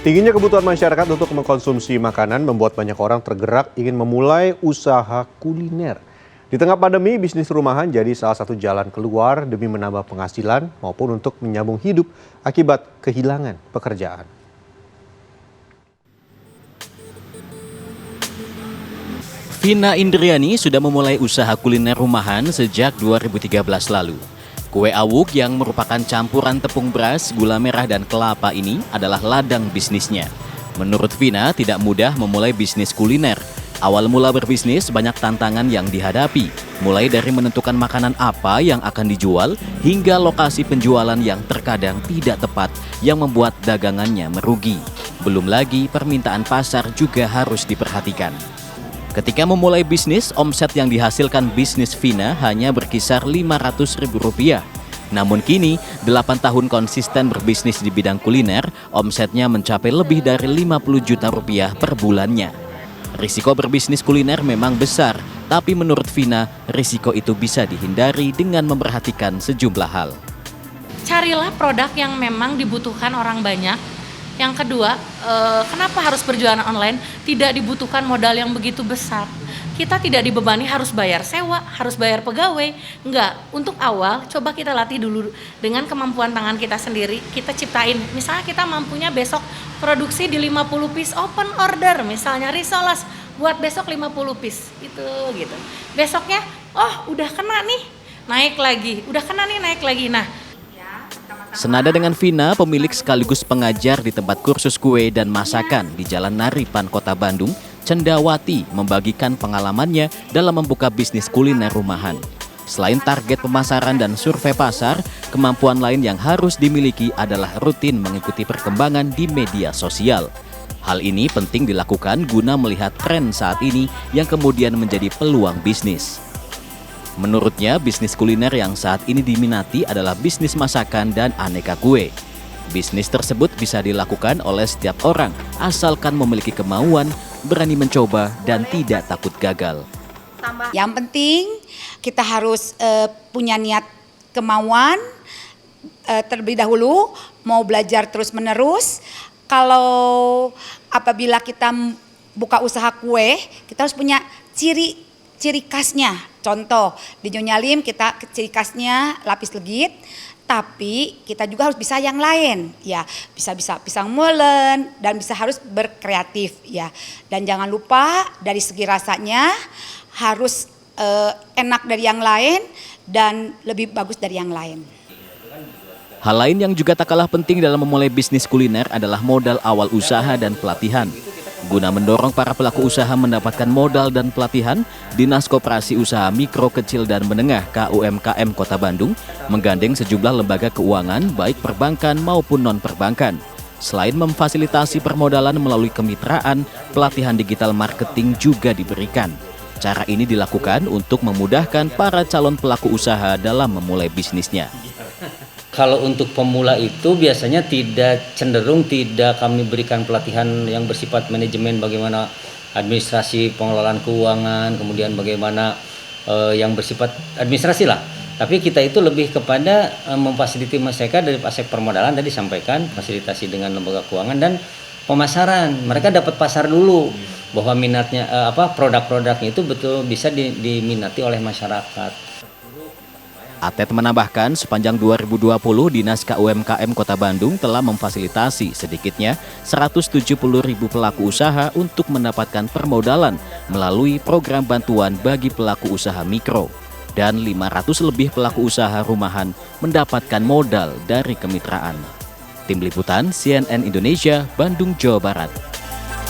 Tingginya kebutuhan masyarakat untuk mengkonsumsi makanan membuat banyak orang tergerak ingin memulai usaha kuliner. Di tengah pandemi, bisnis rumahan jadi salah satu jalan keluar demi menambah penghasilan maupun untuk menyambung hidup akibat kehilangan pekerjaan. Vina Indriani sudah memulai usaha kuliner rumahan sejak 2013 lalu. Kue awuk yang merupakan campuran tepung beras, gula merah, dan kelapa ini adalah ladang bisnisnya. Menurut Vina, tidak mudah memulai bisnis kuliner. Awal mula berbisnis banyak tantangan yang dihadapi, mulai dari menentukan makanan apa yang akan dijual, hingga lokasi penjualan yang terkadang tidak tepat yang membuat dagangannya merugi. Belum lagi permintaan pasar juga harus diperhatikan. Ketika memulai bisnis, omset yang dihasilkan bisnis Vina hanya berkisar Rp500.000. Namun kini, 8 tahun konsisten berbisnis di bidang kuliner, omsetnya mencapai lebih dari Rp50 juta per bulannya. Risiko berbisnis kuliner memang besar, tapi menurut Vina, risiko itu bisa dihindari dengan memperhatikan sejumlah hal. Carilah produk yang memang dibutuhkan orang banyak. Yang kedua, kenapa harus berjualan online? Tidak dibutuhkan modal yang begitu besar. Kita tidak dibebani harus bayar sewa, harus bayar pegawai. Enggak, untuk awal coba kita latih dulu dengan kemampuan tangan kita sendiri. Kita ciptain, misalnya kita mampunya besok produksi di 50 piece open order. Misalnya risoles, buat besok 50 piece, gitu. Besoknya, oh udah kena nih, naik lagi. Udah kena nih, naik lagi. Nah, senada dengan Vina, pemilik sekaligus pengajar di tempat kursus kue dan masakan di Jalan Naripan, Kota Bandung, Cendawati, membagikan pengalamannya dalam membuka bisnis kuliner rumahan. Selain target pemasaran dan survei pasar, kemampuan lain yang harus dimiliki adalah rutin mengikuti perkembangan di media sosial. Hal ini penting dilakukan guna melihat tren saat ini yang kemudian menjadi peluang bisnis. Menurutnya, bisnis kuliner yang saat ini diminati adalah bisnis masakan dan aneka kue. Bisnis tersebut bisa dilakukan oleh setiap orang, asalkan memiliki kemauan, berani mencoba, dan tidak takut gagal. Yang penting kita harus punya niat kemauan terlebih dahulu, mau belajar terus-menerus. Kalau apabila kita buka usaha kue, kita harus punya ciri khasnya. Contoh, di Nyonya Lim kita ciri khasnya lapis legit, tapi kita juga harus bisa yang lain, ya. Bisa pisang molen dan harus berkreatif, ya. Dan jangan lupa dari segi rasanya harus enak dari yang lain dan lebih bagus dari yang lain. Hal lain yang juga tak kalah penting dalam memulai bisnis kuliner adalah modal awal usaha dan pelatihan. Guna mendorong para pelaku usaha mendapatkan modal dan pelatihan, Dinas Koperasi Usaha Mikro, Kecil, dan Menengah KUMKM Kota Bandung menggandeng sejumlah lembaga keuangan baik perbankan maupun non-perbankan. Selain memfasilitasi permodalan melalui kemitraan, pelatihan digital marketing juga diberikan. Cara ini dilakukan untuk memudahkan para calon pelaku usaha dalam memulai bisnisnya. Kalau untuk pemula itu biasanya cenderung tidak kami berikan pelatihan yang bersifat manajemen, bagaimana administrasi pengelolaan keuangan, kemudian bagaimana yang bersifat administrasi lah. Tapi kita itu lebih kepada memfasilitasi masyarakat dari aspek permodalan tadi disampaikan, fasilitasi dengan lembaga keuangan dan pemasaran. Mereka dapat pasar dulu bahwa minatnya produk-produknya itu betul bisa diminati oleh masyarakat. Atet menambahkan, sepanjang 2020, Dinas KUMKM Kota Bandung telah memfasilitasi sedikitnya 170.000 pelaku usaha untuk mendapatkan permodalan melalui program bantuan bagi pelaku usaha mikro. Dan 500 lebih pelaku usaha rumahan mendapatkan modal dari kemitraan. Tim Liputan CNN Indonesia, Bandung, Jawa Barat.